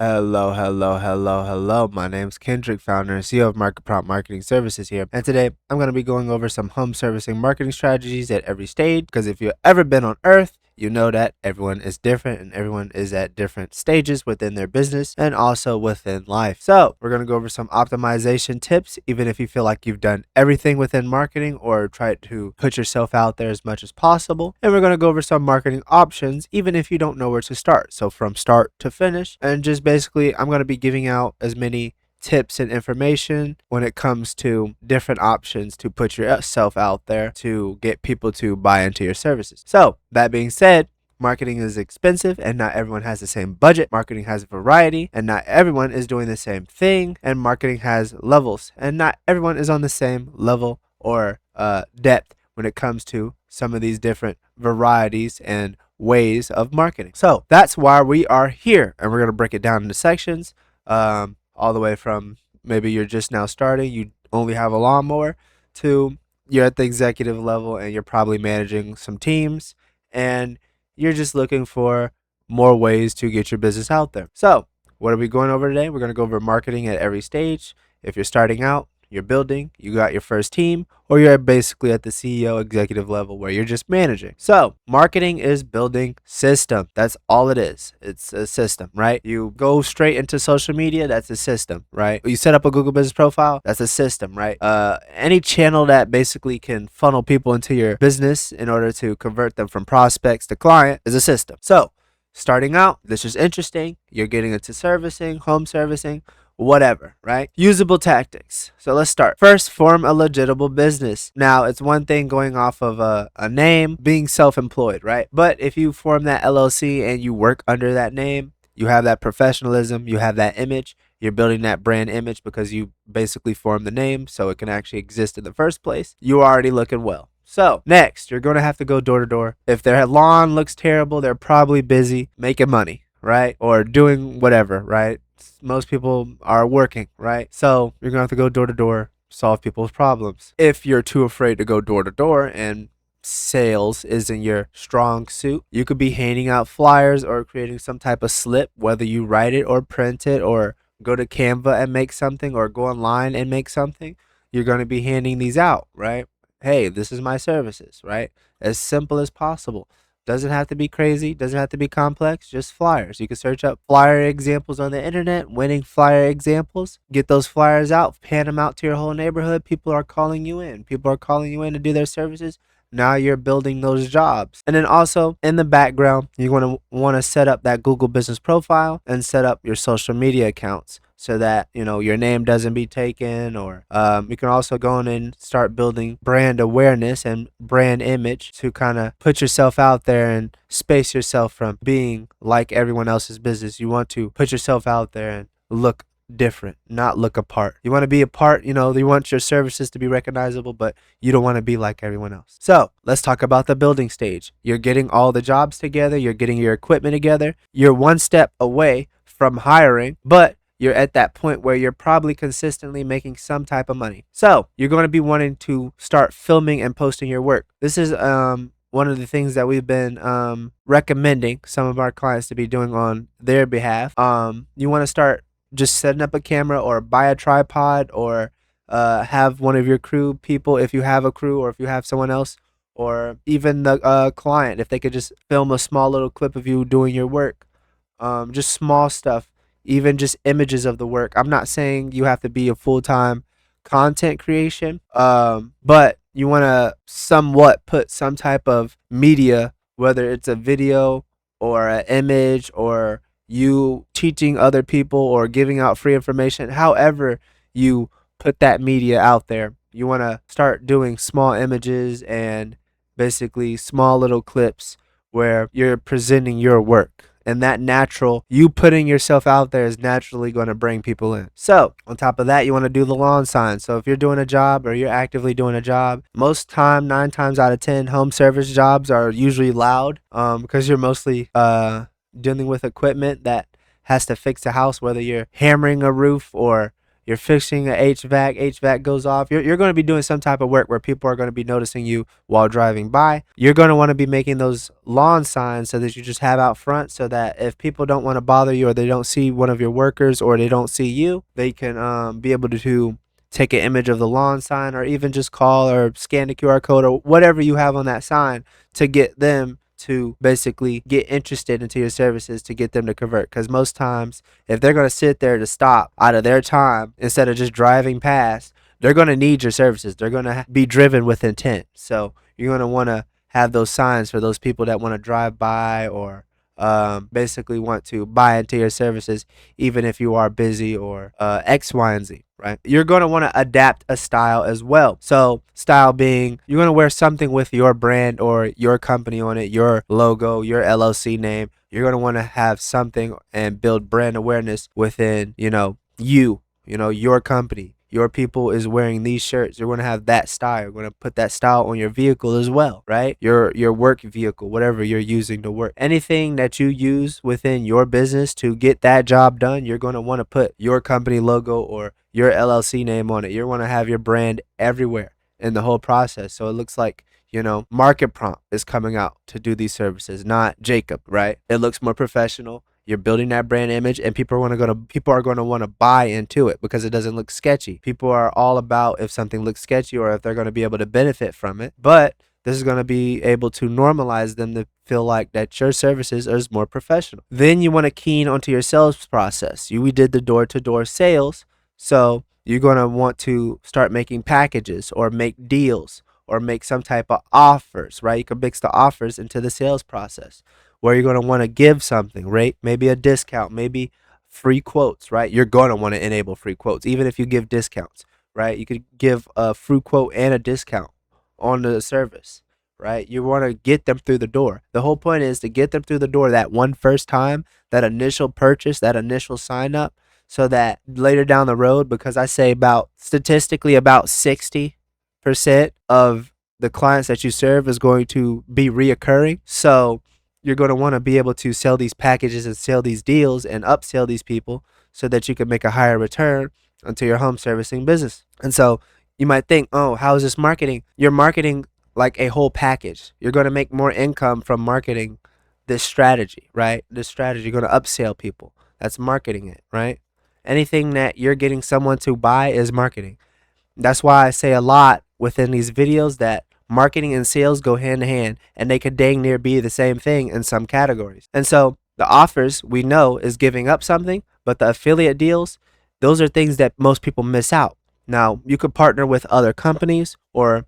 Hello. My name's Kendrick, founder and CEO of MarketPrompt Marketing Services here. And today I'm going to be going over some home servicing marketing strategies at every stage. Because if you've ever been on Earth, you know that everyone is different and everyone is at different stages within their business and also within life. So we're going to go over some optimization tips, even if you feel like you've done everything within marketing or try to put yourself out there as much as possible. And we're going to go over some marketing options, even if you don't know where to start. So from start to finish, and just basically I'm going to be giving out as many tips and information when it comes to different options to put yourself out there to get people to buy into your services. So that being said, marketing is expensive and not everyone has the same budget. Marketing has variety and not everyone is doing the same thing. And marketing has levels and not everyone is on the same level or depth when it comes to some of these different varieties and ways of marketing. So that's why we are here, and we're going to break it down into sections, all the way from maybe you're just now starting, you only have a lawnmower, to you're at the executive level and you're probably managing some teams and you're just looking for more ways to get your business out there. So what are we going over today? We're going to go over marketing at every stage. If you're starting out, you're building, you got your first team, or you're basically at the CEO executive level where you're just managing. So marketing is building system. That's all it is. It's a system, right? You go straight into social media, that's a system, right? You set up a Google business profile, that's a system, right? Any channel that basically can funnel people into your business in order to convert them from prospects to client is a system. So starting out, this is interesting. You're getting into servicing, home servicing, whatever, right? Usable tactics. So let's start. First, form a legitimate business. Now, it's one thing going off of a name, being self-employed, right? But if you form that LLC and you work under that name, you have that professionalism, you have that image, you're building that brand image because you basically form the name so it can actually exist in the first place. You're already looking well. So next, you're going to have to go door to door. If their lawn looks terrible, they're probably busy making money, right? Or doing whatever, right? Most people are working, right? So you're gonna have to go door to door, solve people's problems. If you're too afraid to go door to door and sales isn't your strong suit, you could be handing out flyers or creating some type of slip, whether you write it or print it or go to Canva and make something or go online and make something. You're going to be handing these out, right? Hey, this is my services, right? As simple as possible. Doesn't have to be crazy, doesn't have to be complex, just flyers. You can search up flyer examples on the internet, winning flyer examples, get those flyers out, hand them out to your whole neighborhood. People are calling you in. People are calling you in to do their services. Now you're building those jobs. And then also in the background, you're going to want to set up that Google business profile and set up your social media accounts so that, you know, your name doesn't be taken, or you can also go in and start building brand awareness and brand image to kind of put yourself out there and space yourself from being like everyone else's business. You want to put yourself out there and look different, not look apart. You want to be a part, you know, you want your services to be recognizable, but you don't want to be like everyone else. So let's talk about the building stage. You're getting all the jobs together, you're getting your equipment together, you're one step away from hiring, but you're at that point where you're probably consistently making some type of money. So you're going to be wanting to start filming and posting your work. This is one of the things that we've been recommending some of our clients to be doing on their behalf. You want to start just setting up a camera or buy a tripod, or have one of your crew people, if you have a crew or if you have someone else, or even the client, if they could just film a small little clip of you doing your work. Just small stuff, even just images of the work. I'm not saying you have to be a full-time content creation, but you want to somewhat put some type of media, whether it's a video or an image or you teaching other people or giving out free information. However you put that media out there, you want to start doing small images and basically small little clips where you're presenting your work. And that natural, you putting yourself out there is naturally going to bring people in. So on top of that, you want to do the lawn sign. So if you're doing a job or you're actively doing a job, most time, 9 times out of 10, home service jobs are usually loud, because you're mostly dealing with equipment that has to fix a house, whether you're hammering a roof or you're fixing a HVAC goes off. You're going to be doing some type of work where people are going to be noticing you while driving by. You're going to want to be making those lawn signs so that you just have out front, so that if people don't want to bother you, or they don't see one of your workers, or they don't see you, they can be able to take an image of the lawn sign, or even just call or scan the QR code or whatever you have on that sign to get them to basically get interested into your services, to get them to convert. Because most times, if they're going to sit there to stop out of their time instead of just driving past, they're going to need your services. They're going to be driven with intent. So you're going to want to have those signs for those people that want to drive by, or basically want to buy into your services, even if you are busy, or X, Y, and Z. Right? You're going to want to adapt a style as well. So style being, you're going to wear something with your brand or your company on it, your logo, your LLC name. You're going to want to have something and build brand awareness within, your company. Your people is wearing these shirts. You're going to have that style. You're going to put that style on your vehicle as well, right? Your work vehicle, whatever you're using to work. Anything that you use within your business to get that job done, you're going to want to put your company logo or your LLC name on it. You're going to have your brand everywhere in the whole process. So it looks like, MarketPrompt is coming out to do these services, not Jacob, right? It looks more professional. You're building that brand image, and people are going to want to buy into it because it doesn't look sketchy. People are all about if something looks sketchy, or if they're going to be able to benefit from it. But this is going to be able to normalize them to feel like that your services are more professional. Then you want to keen onto your sales process. We did the door-to-door sales, so you're going to want to start making packages, or make deals, or make some type of offers, right? You can mix the offers into the sales process, where you're going to want to give something, right? Maybe a discount, maybe free quotes, right? You're going to want to enable free quotes, even if you give discounts, right? You could give a free quote and a discount on the service, right? You want to get them through the door. The whole point is to get them through the door that one first time, that initial purchase, that initial sign up, so that later down the road, because I say statistically about 60% of the clients that you serve is going to be reoccurring. So you're going to want to be able to sell these packages and sell these deals and upsell these people, so that you can make a higher return onto your home servicing business. And so you might think, oh, how is this marketing? You're marketing like a whole package. You're going to make more income from marketing this strategy, right? This strategy, you're going to upsell people. That's marketing it, right? Anything that you're getting someone to buy is marketing. That's why I say a lot within these videos that marketing and sales go hand in hand, and they could dang near be the same thing in some categories. And so the offers, we know, is giving up something, but the affiliate deals, those are things that most people miss out. Now, you could partner with other companies, or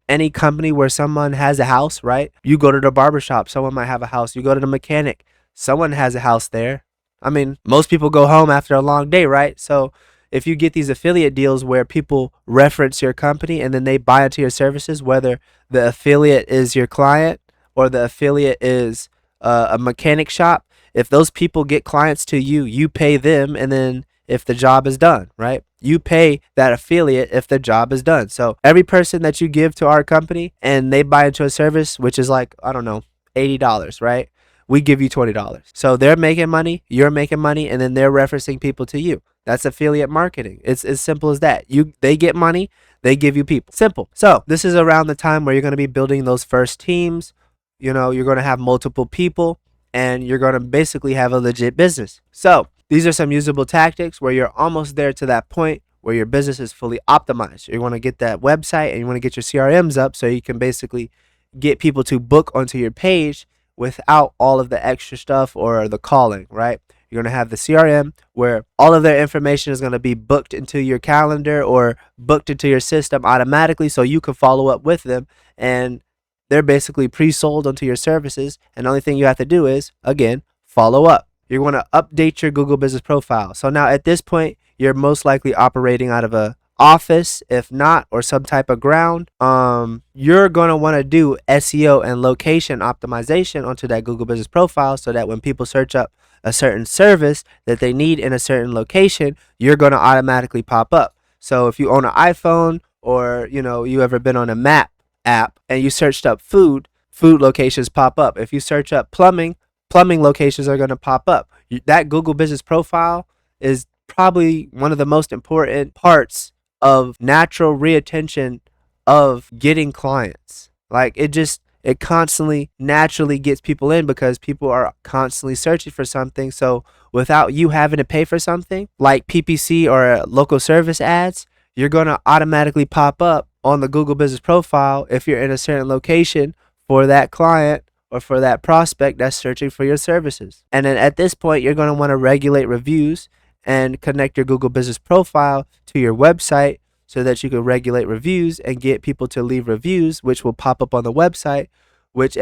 any company where someone has a house, right? You go to the barbershop, someone might have a house. You go to the mechanic, someone has a house there. I mean, most people go home after a long day, right? So if you get these affiliate deals where people reference your company and then they buy into your services, whether the affiliate is your client or the affiliate is a mechanic shop, if those people get clients to you, you pay them, and then if the job is done, right? You pay that affiliate if the job is done. So every person that you give to our company and they buy into a service, which is like, I don't know, $80, right? We give you $20. So they're making money, you're making money, and then they're referencing people to you. That's affiliate marketing. It's as simple as that. They get money, they give you people. Simple. So this is around the time where you're going to be building those first teams. You're going to have multiple people, and you're going to basically have a legit business. So these are some usable tactics where you're almost there to that point where your business is fully optimized. You want to get that website, and you want to get your CRMs up so you can basically get people to book onto your page without all of the extra stuff or the calling, right? You're going to have the CRM where all of their information is going to be booked into your calendar or booked into your system automatically, so you can follow up with them, and they're basically pre-sold onto your services, and the only thing you have to do is, again, follow up. You're going to update your Google Business Profile. So now at this point, you're most likely operating out of a office, if not, or some type of ground. You're going to want to do SEO and location optimization onto that Google Business Profile, so that when people search up a certain service that they need in a certain location, you're going to automatically pop up. So if you own an iPhone, or you ever been on a map app and you searched up food locations pop up. If you search up plumbing locations are going to pop up. That Google Business Profile is probably one of the most important parts of natural reattention of getting clients. Like it constantly naturally gets people in because people are constantly searching for something. So without you having to pay for something like PPC or local service ads, you're going to automatically pop up on the Google Business Profile if you're in a certain location for that client or for that prospect that's searching for your services. And then at this point, you're going to want to regulate reviews and connect your Google Business Profile to your website so that you can regulate reviews and get people to leave reviews, which will pop up on the website, which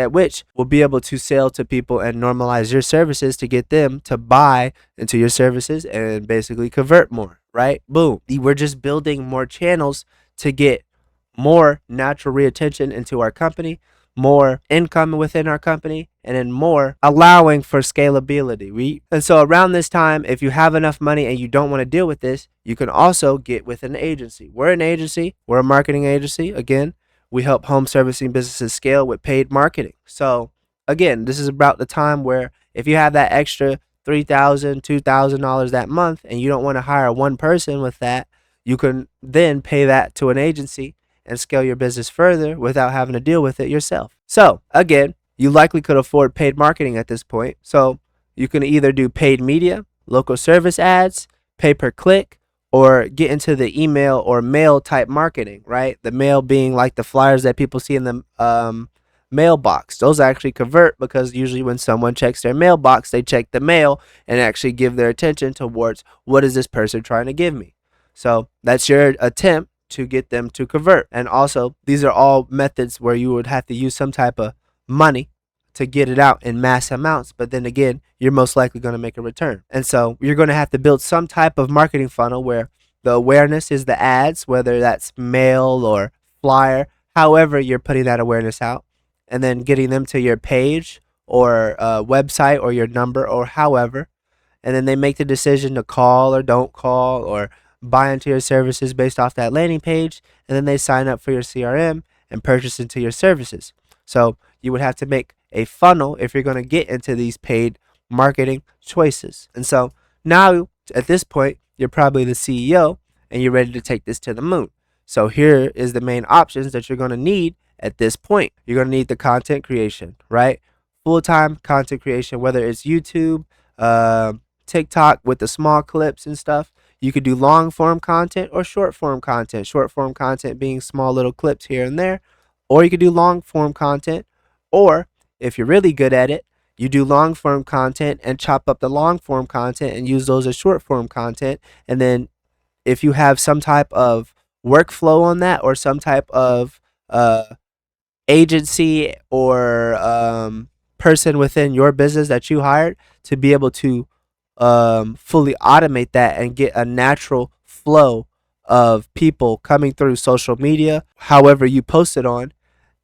will be able to sell to people and normalize your services to get them to buy into your services and basically convert more, right? Boom. We're just building more channels to get more natural reattention into our company, more income within our company, and then more allowing for scalability. And so around this time, if you have enough money and you don't want to deal with this, you can also get with an agency. We're an agency. We're a marketing agency. Again, we help home servicing businesses scale with paid marketing. So again, this is about the time where if you have that extra $3,000, $2,000 that month and you don't want to hire one person with that, you can then pay that to an agency and scale your business further without having to deal with it yourself. So again, you likely could afford paid marketing at this point. So you can either do paid media, local service ads, pay per click, or get into the email or mail type marketing, right? The mail being like the flyers that people see in the mailbox. Those actually convert because usually when someone checks their mailbox, they check the mail and actually give their attention towards what is this person trying to give me. So that's your attempt to get them to convert. And also, these are all methods where you would have to use some type of money to get it out in mass amounts. But then again, you're most likely going to make a return. And so you're going to have to build some type of marketing funnel where the awareness is the ads, whether that's mail or flyer, however you're putting that awareness out, and then getting them to your page or website or your number or however. And then they make the decision to call or don't call or buy into your services based off that landing page, and then they sign up for your CRM and purchase into your services. So you would have to make a funnel if you're going to get into these paid marketing choices. And so now at this point, you're probably the CEO and you're ready to take this to the moon. So here is the main options that you're going to need at this point. You're going to need the content creation, right? Full-time content creation, whether it's YouTube, TikTok with the small clips and stuff. You could do long form content or short form content. Short form content being small little clips here and there. Or you could do long form content. Or if you're really good at it, you do long form content and chop up the long form content and use those as short form content. And then if you have some type of workflow on that or some type of agency or person within your business that you hired to be able to fully automate that and get a natural flow of people coming through social media, however you post it on,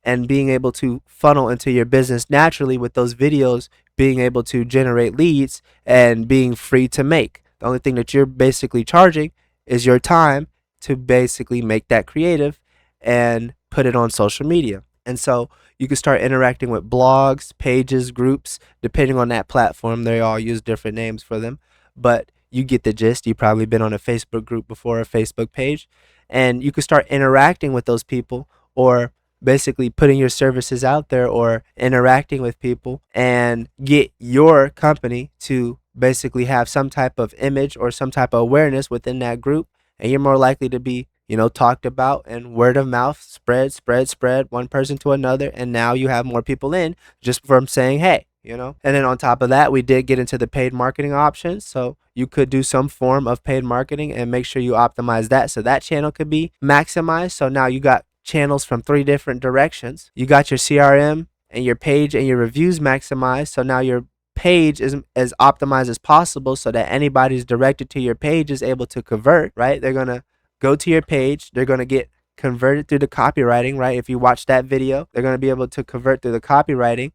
and being able to funnel into your business naturally with those videos being able to generate leads and being free to make. The only thing that you're basically charging is your time to basically make that creative and put it on social media. And so you can start interacting with blogs, pages, groups, depending on that platform. They all use different names for them, but you get the gist. You've probably been on a Facebook group before, a Facebook page, and you can start interacting with those people or basically putting your services out there or interacting with people and get your company to basically have some type of image or some type of awareness within that group, and you're more likely to be talked about, and word of mouth spread one person to another, and now you have more people in just from saying hey. And then on top of that, we did get into the paid marketing options. So you could do some form of paid marketing and make sure you optimize that so that channel could be maximized. So now you got channels from 3 different directions. You got your CRM and your page and your reviews maximized. So now your page is as optimized as possible so that anybody who's directed to your page is able to convert, right? They're going to go to your page. They're going to get converted through the copywriting, right? If you watch that video, they're going to be able to convert through the copywriting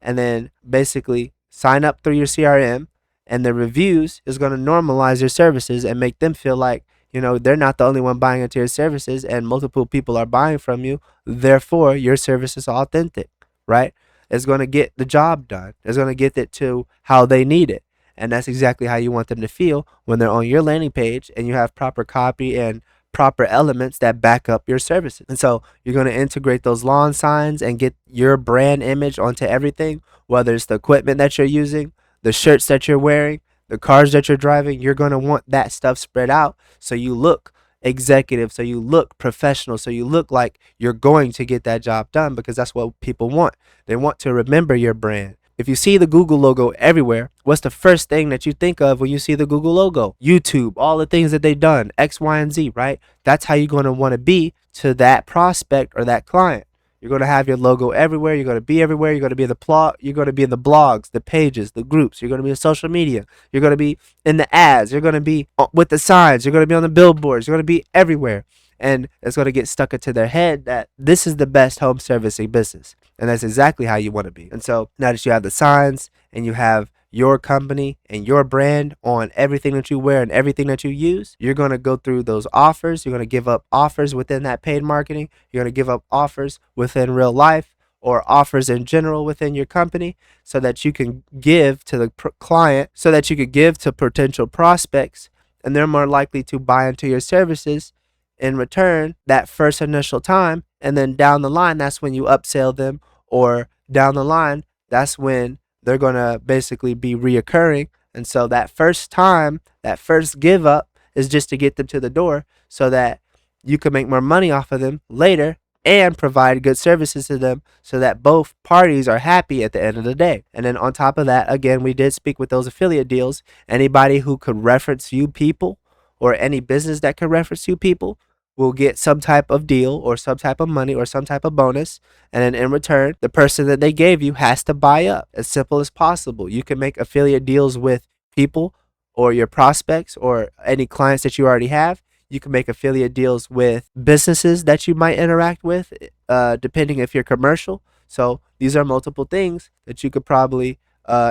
and then basically sign up through your CRM, and the reviews is going to normalize your services and make them feel like, they're not the only one buying into your services and multiple people are buying from you. Therefore, your service is authentic, right? It's going to get the job done. It's going to get it to how they need it. And that's exactly how you want them to feel when they're on your landing page and you have proper copy and proper elements that back up your services. And so you're going to integrate those lawn signs and get your brand image onto everything, whether it's the equipment that you're using, the shirts that you're wearing, the cars that you're driving. You're going to want that stuff spread out so you look executive, so you look professional, so you look like you're going to get that job done, because that's what people want. They want to remember your brand. If you see the Google logo everywhere, what's the first thing that you think of when you see the Google logo? YouTube, all the things that they've done, X, Y, and Z, right? That's how you're going to want to be to that prospect or that client. You're going to have your logo everywhere. You're going to be everywhere. You're going to be in the plot. You're going to be in the blogs, the pages, the groups. You're going to be in social media. You're going to be in the ads. You're going to be with the signs. You're going to be on the billboards. You're going to be everywhere. And it's going to get stuck into their head that this is the best home servicing business. And that's exactly how you want to be. And so now that you have the signs and you have your company and your brand on everything that you wear and everything that you use, you're going to go through those offers. You're going to give up offers within that paid marketing. You're going to give up offers within real life or offers in general within your company, so that you can give to the client, so that you could give to potential prospects, and they're more likely to buy into your services in return that first initial time. And then down the line, that's when you upsell them, or down the line, that's when they're going to basically be reoccurring. And so that first time, that first give up is just to get them to the door so that you can make more money off of them later and provide good services to them, so that both parties are happy at the end of the day. And then on top of that, again, we did speak with those affiliate deals. Anybody who could reference you people, or any business that could reference you people, will get some type of deal or some type of money or some type of bonus. And then in return, the person that they gave you has to buy up. As simple as possible. You can make affiliate deals with people or your prospects or any clients that you already have. You can make affiliate deals with businesses that you might interact with, depending if you're commercial. So these are multiple things that you could probably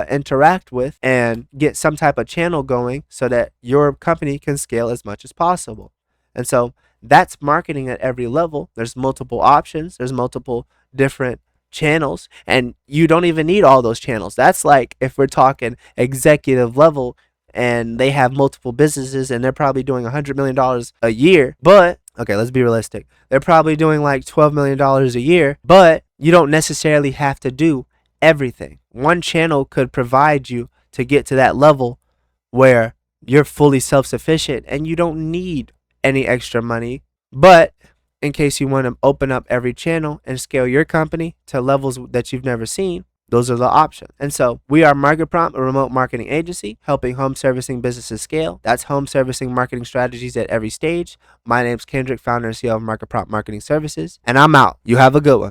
interact with and get some type of channel going so that your company can scale as much as possible. And so that's marketing at every level. There's multiple options. There's multiple different channels, and you don't even need all those channels. That's like if we're talking executive level and they have multiple businesses and they're probably doing $100 million a year. But okay, let's be realistic. They're probably doing like $12 million a year, but you don't necessarily have to do everything. One channel could provide you to get to that level where you're fully self-sufficient and you don't need any extra money. But in case you want to open up every channel and scale your company to levels that you've never seen, those are the options. And so we are MarketPrompt, a remote marketing agency helping home servicing businesses scale. That's home servicing marketing strategies at every stage. My name's Kendrick, founder and CEO of MarketPrompt Marketing Services, and I'm out. You have a good one.